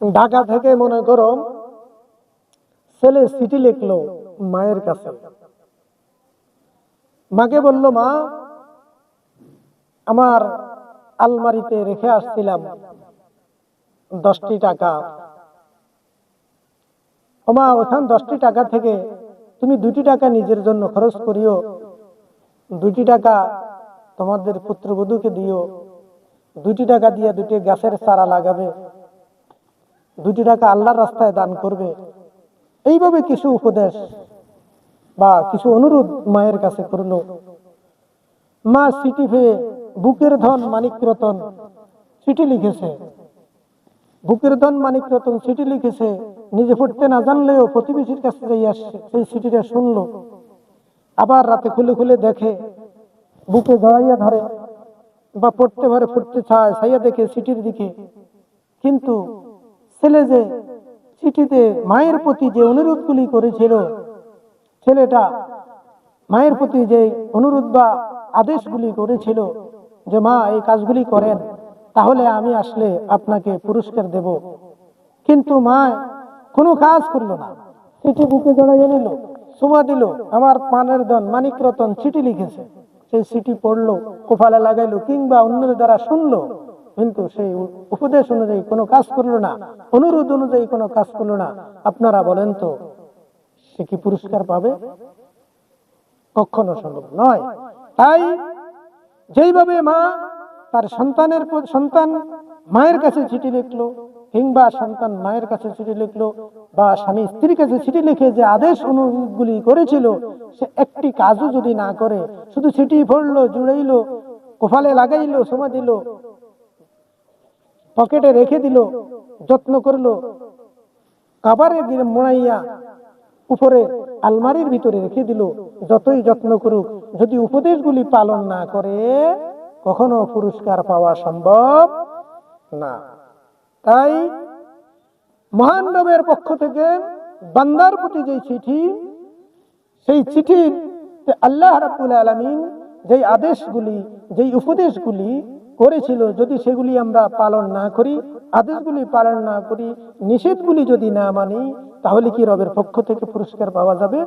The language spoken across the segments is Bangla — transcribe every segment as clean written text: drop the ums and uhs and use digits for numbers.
ঢাকা থেকে মনে করো ছেলে চিঠি লিখলো মায়ের কাছে, মাকে বলল, মা আমার আলমারিতে রেখে আসছিলাম 10টি টাকা, মা ওখান 10টি টাকা থেকে তুমি 2টি টাকা নিজের জন্য খরচ করিও, 2টি টাকা তোমাদের পুত্রবধূকে দিও, 2টি টাকা দিয়ে 2টি গাছের চারা লাগাবে, 2টি টাকা আল্লাহর রাস্তায় দান করবে। এইভাবে কিছু উপদেশ বা কিছু অনুরোধ মায়ের কাছে করলো। মা চিঠি পেয়ে বুকের ধন মানিক রতন চিঠি লিখেছে, বুকের ধন মানিক রতন চিঠি লিখেছে, নিজে পড়তে না জানলেও প্রতিবেশীর কাছে যাইয়া সেই চিঠিটা শুনলো। আবার রাতে খুলে খুলে দেখে, বুকে জড়াইয়া ধরে বা পড়তে পারে, পড়তে চায়, চাইয়া দেখে চিঠির দিকে, কিন্তু ছেলে যে চিঠিতে মায়ের প্রতি যে অনুরোধগুলি করেছিল, ছেলেটা মায়ের প্রতি যে অনুরোধ বা আদেশগুলি করেছিল যে মা এই কাজগুলি করেন, তাহলে আমি আসলে আপনাকে পুরস্কার দেব, কিন্তু মা কোনো কাজ করলো না। চিঠি বুকে জড়াইয়া নিল, সুমা দিল, আমার পানের ধন মানিক রতন চিঠি লিখেছে, সেই চিঠি পড়লো, কোফালে লাগাইলো কিংবা অন্যের দ্বারা শুনলো, কিন্তু সেই উপদেশ অনুযায়ী কোনো কাজ করলো না, অনুরোধ অনুযায়ী কোনো কাজ করলো না। আপনারা বলেন তো সে কি পুরস্কার পাবে? কখনো সম্ভব নয়। তাই যেইভাবে মা তার সন্তান মায়ের কাছে চিঠি লিখলো, কিংবা সন্তান মায়ের কাছে চিঠি লিখলো, বা স্বামী স্ত্রীর কাছে চিঠি লিখে যে আদেশ অনুরোধগুলি করেছিল, সে একটি কাজও যদি না করে, শুধু চিঠি পড়লো, জুড়াইলো, কোফালে লাগাইলো, সময় দিল, পকেটে রেখে দিল, যত্ন করলো, কাবারে মোড়াইয়া উপরে আলমারির ভিতরে রেখে দিল, যতই যত্ন করুক, যদি উপদেশগুলি পালন না করে, কখনো পুরস্কার পাওয়া সম্ভব না। তাই মহান রবের পক্ষ থেকে বান্দার প্রতি যে চিঠি, সেই চিঠির আল্লাহ রাব্বুল আলামিন যেই আদেশগুলি, যেই উপদেশগুলি করেছিল, যদি সেগুলি আমরা পালন না করি, আদেশগুলি পালন না করি, নিষেধগুলি যদি না মানি, তাহলে কি রবের পক্ষ থেকে পুরস্কার পাওয়া যাবে?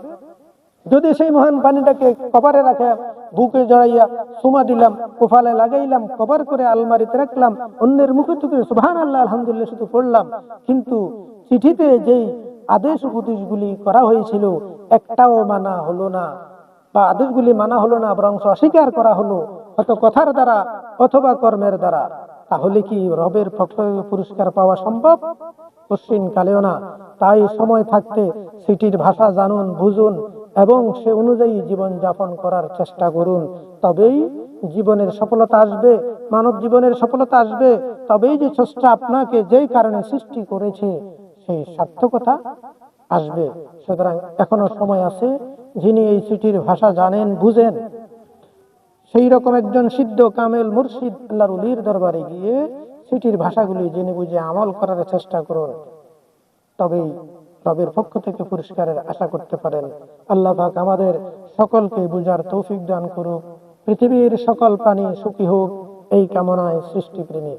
যদি সেই মহান পানিটাকে কভারে রাখা, বুকে জড়াইয়া সুমা দিলাম, কোফালে লাগাইলাম, কভার করে আলমারিতে রাখলাম, অন্যের মুখে তুলে সুবহানাল্লাহ আলহামদুলিল্লাহ শুধু পড়লাম, কিন্তু চিঠিতে যেই আদেশ উপদেশগুলি করা হয়েছিল একটাও মানা হলো না, বা আদেশগুলি মানা হলো না, বরং অস্বীকার করা হলো, হয়তো কথার দ্বারা অথবা কর্মের দ্বারা, তাহলে কি রবের পক্ষ থেকে পুরস্কার পাওয়া সম্ভব? কঠিন কালেও না। তাই সময় থাকতে চিঠির ভাষা জানুন, বুঝুন এবং সে অনুযায়ী জীবন যাপন করার চেষ্টা করুন, তবেই জীবনের সফলতা আসবে, মানব জীবনের সফলতা আসবে, তবেই যে স্রষ্টা আপনাকে যেই কারণে সৃষ্টি করেছে সেই সার্থকতা আসবে। সুতরাং এখনো সময় আছে, যিনি এই চিঠির ভাষা জানেন, বুঝেন, সেই রকম একজন সিদ্ধ কামেল মুর্শিদ আল্লাহর ওলির দরবারে গিয়ে চিঠির ভাষাগুলি জেনে বুঝে আমল করার চেষ্টা করুন, তবেই রবের পক্ষ থেকে পুরস্কারের আশা করতে পারেন। আল্লাহ পাক আমাদের সকলকে বুঝার তৌফিক দান করুক। পৃথিবীর সকল প্রাণী সুখী হোক, এই কামনায় সৃষ্টিপ্রেমী